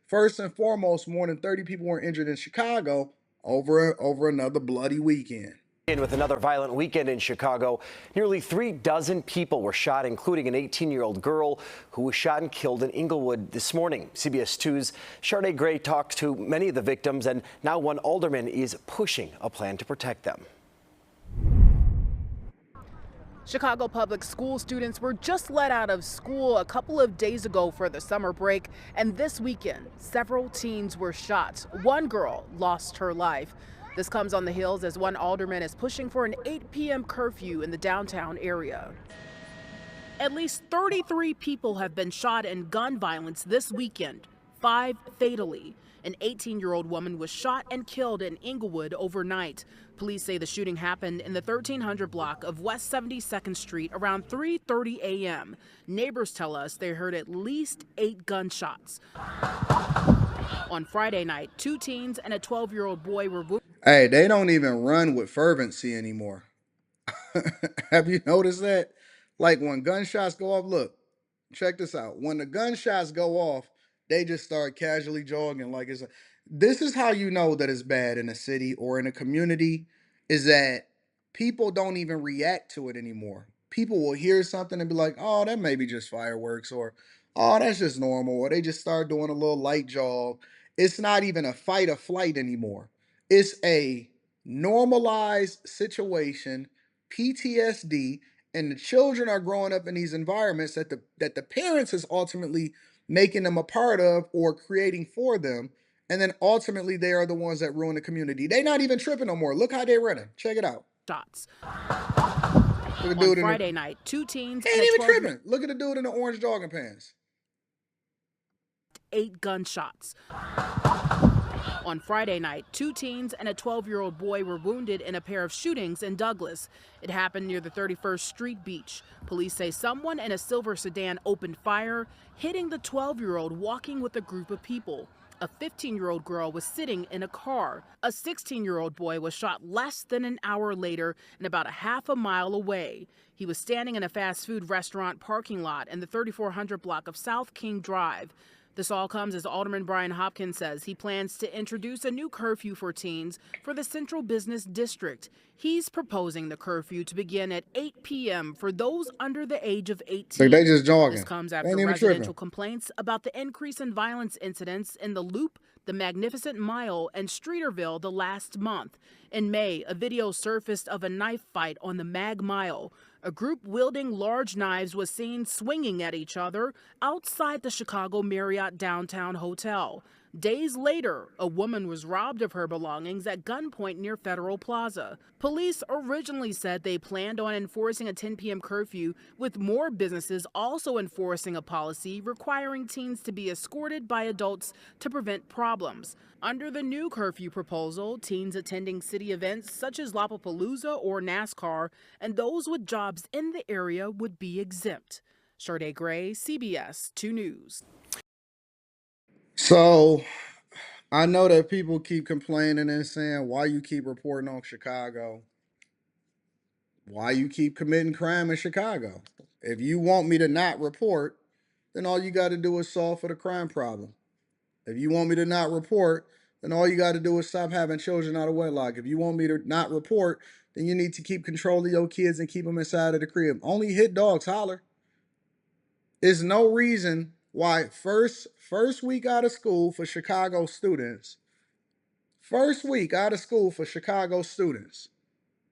First and foremost, more than 30 people were injured in Chicago over another bloody weekend. With another violent weekend in Chicago, nearly 36 people were shot, including an 18-year-old girl who was shot and killed in Inglewood this morning. CBS 2's Sade Gray talked to many of the victims, and now one alderman is pushing a plan to protect them. Chicago public school students were just let out of school a couple of days ago for the summer break, and this weekend, several teens were shot. One girl lost her life. This comes on the heels as one alderman is pushing for an 8 p.m. curfew in the downtown area. At least 33 people have been shot in gun violence this weekend, 5 fatally. An 18-year-old woman was shot and killed in Inglewood overnight. Police say the shooting happened in the 1300 block of West 72nd Street around 3:30 a.m. Neighbors tell us they heard at least 8 gunshots. On Friday night, 2 teens and a 12-year-old boy were wounded. Hey, they don't even run with fervency anymore. Have you noticed that? Like when gunshots go off, look, check this out. When the gunshots go off, they just start casually jogging like this is how you know that it's bad in a city or in a community, is that people don't even react to it anymore. People will hear something and be like, oh, that may be just fireworks, or oh, that's just normal, or they just start doing a little light jog. It's not even a fight or flight anymore. It's a normalized situation, PTSD, and the children are growing up in these environments that the parents is ultimately making them a part of or creating for them. And then ultimately they are the ones that ruin the community. They not even tripping no more. Look how they running. Check it out. Shots. Look at the On dude Friday night, 2 teens ain't and a even 12 tripping. Look at the dude in the orange jogging pants. 8 gunshots. On Friday night, 2 teens and a 12-year-old boy were wounded in a pair of shootings in Douglas. It happened near the 31st Street beach. Police say someone in a silver sedan opened fire, hitting the 12-year-old walking with a group of people. A 15-year-old girl was sitting in a car. A 16-year-old boy was shot less than an hour later and about a half a mile away. He was standing in a fast food restaurant parking lot in the 3400 block of South King Drive. This all comes as Alderman Brian Hopkins says he plans to introduce a new curfew for teens for the Central Business District. He's proposing the curfew to begin at 8 p.m. for those under the age of 18. Like they just jogging. This comes They after ain't even residential tripping. complaints about the increase in violence incidents in the Loop, the Magnificent Mile, and Streeterville the last month. In May, a video surfaced of a knife fight on the Mag Mile. A group wielding large knives was seen swinging at each other outside the Chicago Marriott downtown hotel. Days later, a woman was robbed of her belongings at gunpoint near Federal Plaza. Police originally said they planned on enforcing a 10 p.m. curfew, with more businesses also enforcing a policy requiring teens to be escorted by adults to prevent problems. Under the new curfew proposal, teens attending city events such as Lollapalooza or NASCAR and those with jobs in the area would be exempt. Sade Gray, CBS 2 News. So I know that people keep complaining and saying, why you keep reporting on Chicago? Why you keep committing crime in Chicago? If you want me to not report, then all you got to do is solve for the crime problem. If you want me to not report, then all you got to do is stop having children out of wedlock. If you want me to not report, then you need to keep control of your kids and keep them inside of the crib. Only hit dogs holler. There's no reason why first week out of school for Chicago students,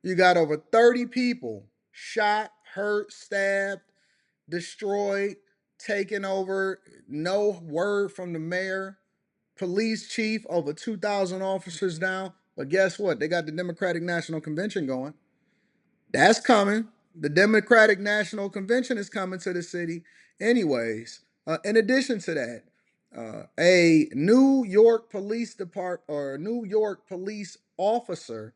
you got over 30 people shot, hurt, stabbed, destroyed, taken over. No word from the mayor. Police chief, over 2,000 officers down. But guess what? They got the Democratic National Convention going. That's coming. The Democratic National Convention is coming to the city. Anyways, in addition to that, a New York police officer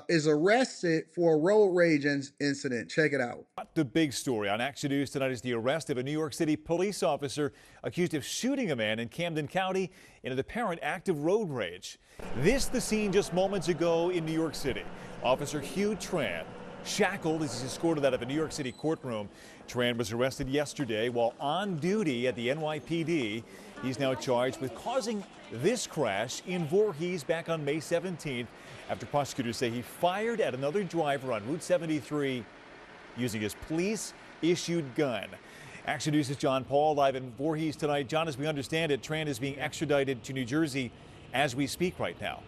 is arrested for a road rage incident. Check it out. The big story on Action News tonight is the arrest of a New York City police officer accused of shooting a man in Camden County in an apparent act of road rage. This the scene just moments ago in New York City. Officer Hugh Tran, shackled as he's escorted out of a New York City courtroom. Tran was arrested yesterday while on duty at the NYPD. He's now charged with causing this crash in Voorhees back on May 17th after prosecutors say he fired at another driver on Route 73 using his police-issued gun. Action News' John Paul live in Voorhees tonight. John, as we understand it, Tran is being extradited to New Jersey as we speak right now.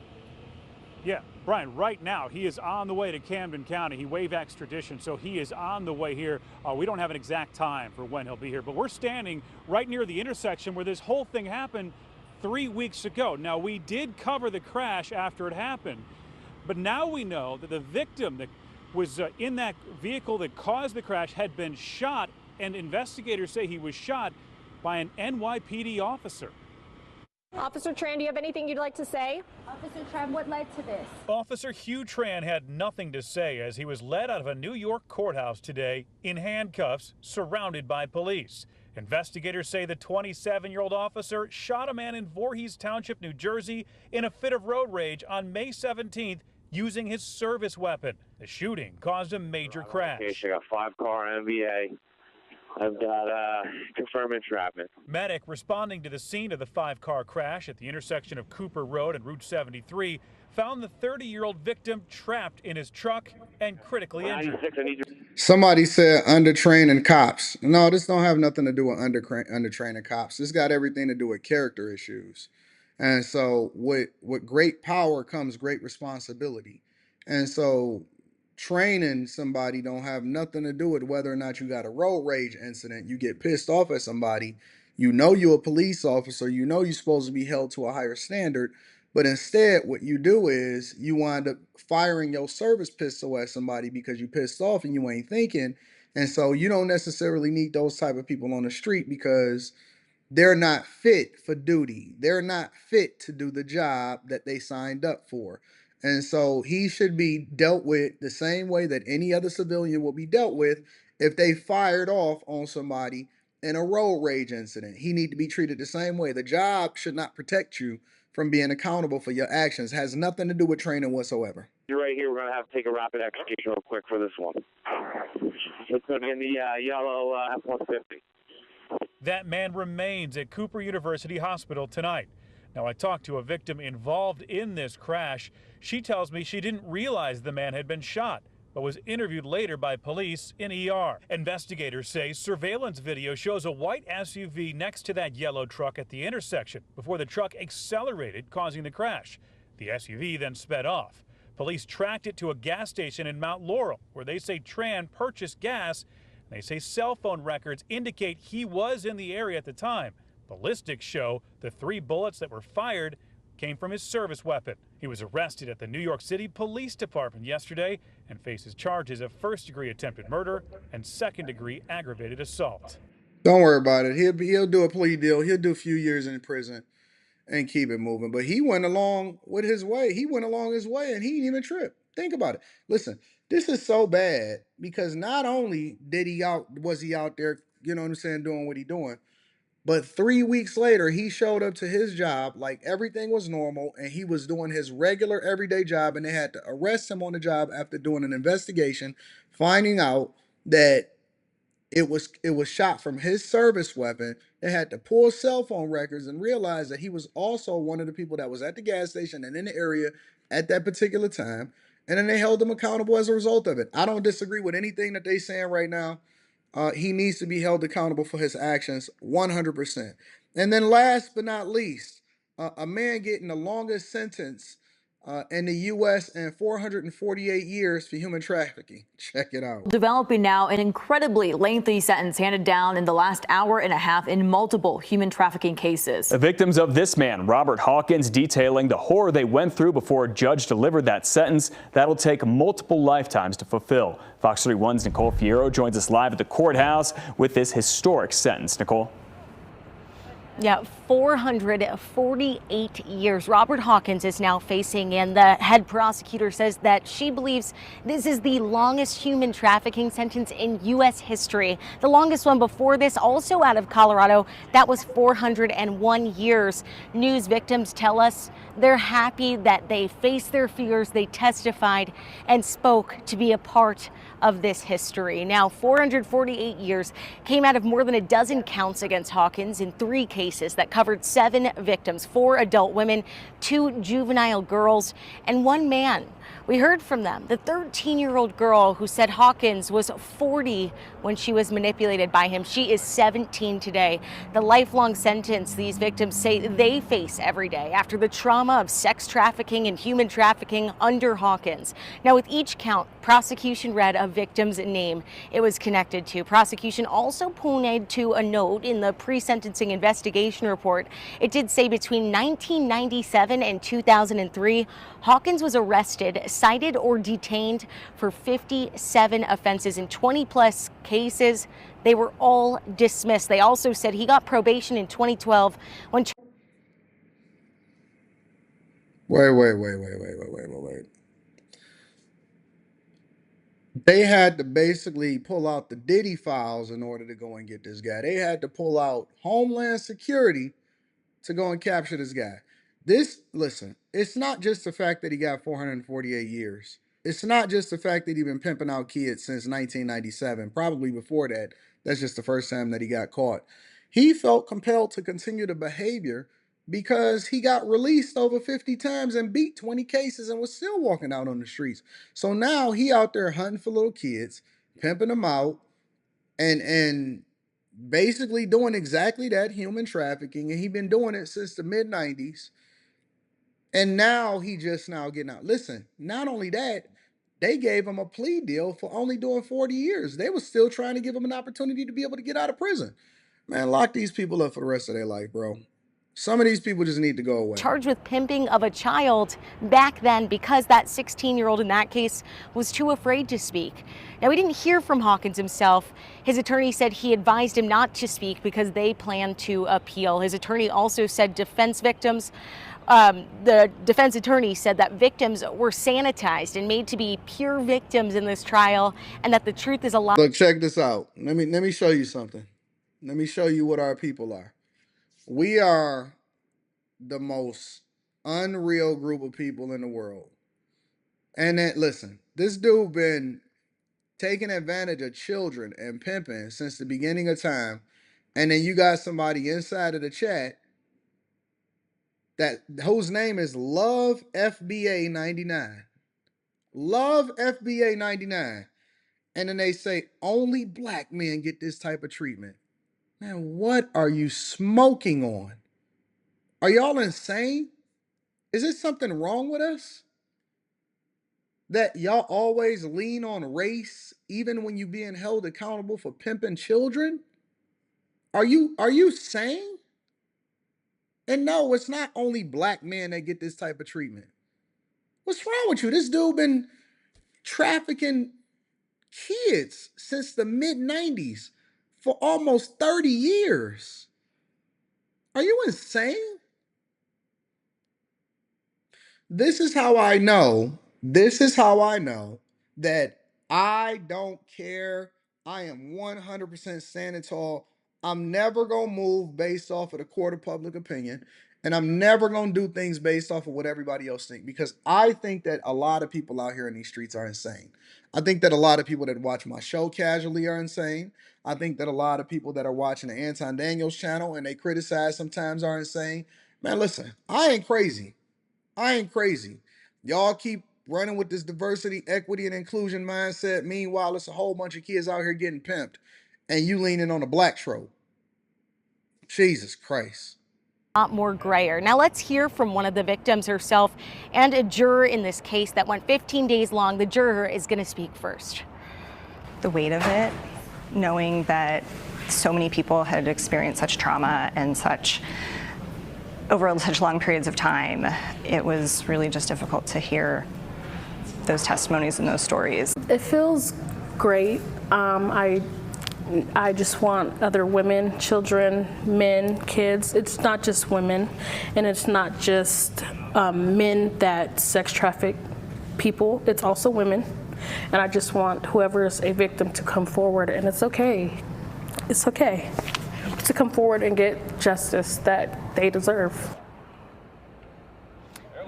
Yeah, Brian, right now he is on the way to Camden County. He waived extradition, so he is on the way here. We don't have an exact time for when he'll be here, but we're standing right near the intersection where this whole thing happened 3 weeks ago. Now, we did cover the crash after it happened, but now we know that the victim that was in that vehicle that caused the crash had been shot, and investigators say he was shot by an NYPD officer. Officer Tran, do you have anything you'd like to say? Officer Tran, what led to this? Officer Hugh Tran had nothing to say as he was led out of a New York courthouse today in handcuffs, surrounded by police. Investigators say the 27-year-old officer shot a man in Voorhees Township, New Jersey, in a fit of road rage on May 17th using his service weapon. The shooting caused a major crash. I got 5-car MVA. I've got confirmed entrapment. Medic responding to the scene of the 5-car crash at the intersection of Cooper Road and Route 73 found the 30-year-old victim trapped in his truck and critically injured. Somebody said undertraining cops. No, this don't have nothing to do with undertraining cops. This got everything to do with character issues. And so with great power comes great responsibility. And so training somebody don't have nothing to do with whether or not you got a road rage incident. You get pissed off at somebody, you know you're a police officer, you know you're supposed to be held to a higher standard, but instead what you do is you wind up firing your service pistol at somebody because you pissed off and you ain't thinking. And so you don't necessarily need those type of people on the street because they're not fit for duty. They're not fit to do the job that they signed up for. And so he should be dealt with the same way that any other civilian will be dealt with if they fired off on somebody in a road rage incident. He need to be treated the same way. The job should not protect you from being accountable for your actions. It has nothing to do with training whatsoever. You're right here. We're going to have to take a rapid execution real quick for this one. It's going to be in the yellow F-150. That man remains at Cooper University Hospital tonight. Now, I talked to a victim involved in this crash. She tells me she didn't realize the man had been shot, but was interviewed later by police in ER. Investigators say surveillance video shows a white SUV next to that yellow truck at the intersection before the truck accelerated, causing the crash. The SUV then sped off. Police tracked it to a gas station in Mount Laurel, where they say Tran purchased gas. They say cell phone records indicate he was in the area at the time. Ballistics show the 3 bullets that were fired came from his service weapon. He was arrested at the New York City Police Department yesterday and faces charges of first-degree attempted murder and second-degree aggravated assault. Don't worry about it. He'll do a plea deal. He'll do a few years in prison and keep it moving. But he went along with his way. He went along his way and he didn't even trip. Think about it. Listen, this is so bad because not only was he out there, you know what I'm saying, doing what he doing, but 3 weeks later, he showed up to his job like everything was normal and he was doing his regular everyday job, and they had to arrest him on the job after doing an investigation, finding out that it was shot from his service weapon. They had to pull cell phone records and realize that he was also one of the people that was at the gas station and in the area at that particular time. And then they held him accountable as a result of it. I don't disagree with anything that they're saying right now. He needs to be held accountable for his actions 100%. And then last but not least, a man getting the longest sentence in the U.S. in 448 years for human trafficking. Check it out. Developing now an incredibly lengthy sentence handed down in the last hour and a half in multiple human trafficking cases. The victims of this man, Robert Hawkins, detailing the horror they went through before a judge delivered that sentence that'll take multiple lifetimes to fulfill. Fox 31's Nicole Fierro joins us live at the courthouse with this historic sentence. Nicole. Yeah, 448 years. Robert Hawkins is now facing, and the head prosecutor says that she believes this is the longest human trafficking sentence in U.S. history. The longest one before this, also out of Colorado, that was 401 years. News victims tell us they're happy that they faced their fears, they testified and spoke to be a part of this history. Now, 448 years came out of more than a dozen counts against Hawkins in 3 cases that recovered 7 victims, 4 adult women, 2 juvenile girls, and 1 man. We heard from them. The 13-year-old girl who said Hawkins was 40 when she was manipulated by him. She is 17 today. The lifelong sentence these victims say they face every day after the trauma of sex trafficking and human trafficking under Hawkins. Now, with each count, prosecution read a victim's name it was connected to. Prosecution also pointed to a note in the pre-sentencing investigation report. It did say between 1997 and 2003, Hawkins was arrested, cited, or detained for 57 offenses in 20-plus cases. They were all dismissed. They also said he got probation in 2012 when... Wait. They had to basically pull out the Diddy files in order to go and get this guy. They had to pull out Homeland Security to go and capture this guy. Listen, it's not just the fact that he got 448 years. It's not just the fact that he's been pimping out kids since 1997. Probably before that. That's just the first time that he got caught. He felt compelled to continue the behavior because he got released over 50 times and beat 20 cases and was still walking out on the streets. So now he out there hunting for little kids, pimping them out, and basically doing exactly that, human trafficking, and he's been doing it since the mid-90s. And now he just now getting out. Listen, not only that, they gave him a plea deal for only doing 40 years. They were still trying to give him an opportunity to be able to get out of prison. Man, lock these people up for the rest of their life, bro. Some of these people just need to go away. Charged with pimping of a child back then because that 16-year-old in that case was too afraid to speak. Now, we didn't hear from Hawkins himself. His attorney said he advised him not to speak because they plan to appeal. His attorney also said the defense attorney said that victims were sanitized and made to be pure victims in this trial, and that the truth is a lot. Look, check this out. Let me show you something. Let me show you what our people are. We are the most unreal group of people in the world. And then, listen, this dude been taking advantage of children and pimping since the beginning of time. And then you got somebody inside of the chat whose name is Love FBA 99. Love FBA 99. And then they say only black men get this type of treatment. Man, what are you smoking on? Are y'all insane? Is there something wrong with us? That y'all always lean on race, even when you being held accountable for pimping children? Are you sane? And no, it's not only black men that get this type of treatment. What's wrong with you? This dude been trafficking kids since the mid-90s for almost 30 years. Are you insane? This is how I know that I don't care. I am 100% standing tall. I'm never going to move based off of the court of public opinion. And I'm never going to do things based off of what everybody else thinks. Because I think that a lot of people out here in these streets are insane. I think that a lot of people that watch my show casually are insane. I think that a lot of people that are watching the Anton Daniels channel and they criticize sometimes are insane. Man, listen, I ain't crazy. Y'all keep running with this diversity, equity, and inclusion mindset. Meanwhile, it's a whole bunch of kids out here getting pimped. And you leaning on a black trope. Jesus Christ. A lot more grayer. Now let's hear from one of the victims herself and a juror in this case that went 15 days long. The juror is going to speak first. The weight of it, knowing that so many people had experienced such trauma and over such long periods of time, it was really just difficult to hear those testimonies and those stories. It feels great. I just want other women, children, men, kids. It's not just women, and it's not just men that sex traffic people. It's also women. And I just want whoever is a victim to come forward, and it's okay. It's okay to come forward and get justice that they deserve.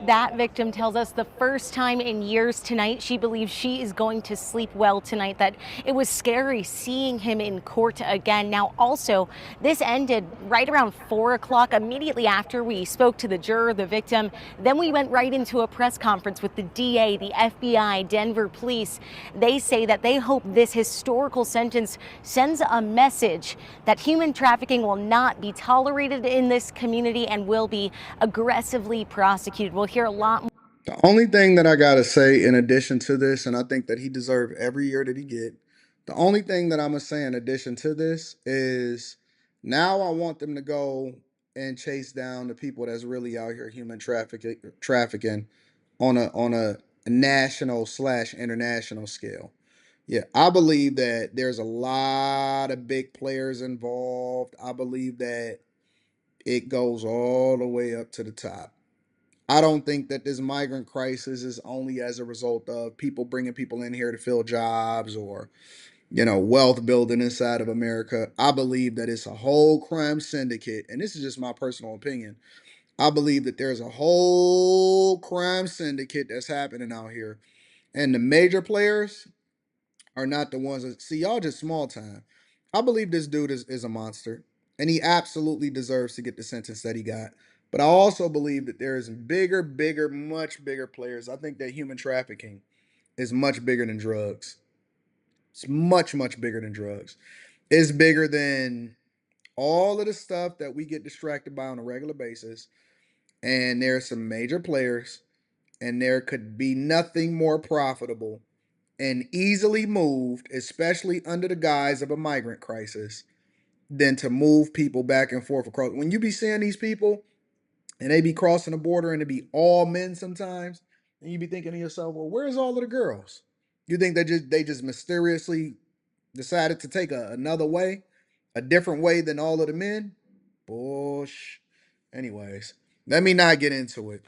That victim tells us the first time in years tonight she believes she is going to sleep well tonight, that it was scary seeing him in court again. Now, also, this ended right around 4 o'clock, immediately after we spoke to the juror, the victim. Then we went right into a press conference with the DA, the FBI, Denver police. They say that they hope this historical sentence sends a message that human trafficking will not be tolerated in this community and will be aggressively prosecuted. We'll hear a lot more. The only thing that I gotta say in addition to this, and I think that he deserved every year that he get, the only thing that I'm gonna say in addition to this is now I want them to go and chase down the people that's really out here human trafficking on a national slash international scale. Yeah, I believe that there's a lot of big players involved. I believe that it goes all the way up to the top. I don't think that this migrant crisis is only as a result of people bringing people in here to fill jobs or, wealth building inside of America. I believe that it's a whole crime syndicate, and this is just my personal opinion. I believe that there's a whole crime syndicate that's happening out here, and the major players are not the ones that see y'all just small time. I believe this dude is a monster, and he absolutely deserves to get the sentence that he got. But I also believe that there is bigger, much bigger players. I think that human trafficking is much bigger than drugs. It's much bigger than drugs. It's bigger than all of the stuff that we get distracted by on a regular basis. And there are some major players, and there could be nothing more profitable and easily moved, especially under the guise of a migrant crisis, than to move people back and forth across. When you be seeing these people and they be crossing the border and it be all men sometimes, and you be thinking to yourself, well, where's all of the girls? You think they just mysteriously decided to take another way, a different way than all of the men? Bush. Anyways, let me not get into it.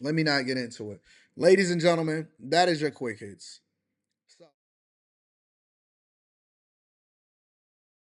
Let me not get into it. Ladies and gentlemen, that is your quick hits.